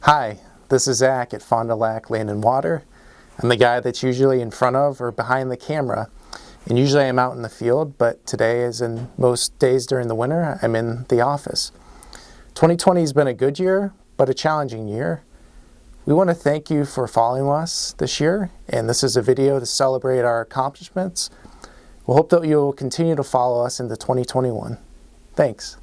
Hi, this is Zach at Fond du Lac Land and Water. I'm the guy that's usually in front of or behind the camera, and usually I'm out in the field, but today, as in most days during the winter, I'm in the office. 2020 has been a good year, but a challenging year. We want to thank you for following us this year, and this is a video to celebrate our accomplishments. We hope that you'll continue to follow us into 2021. Thanks.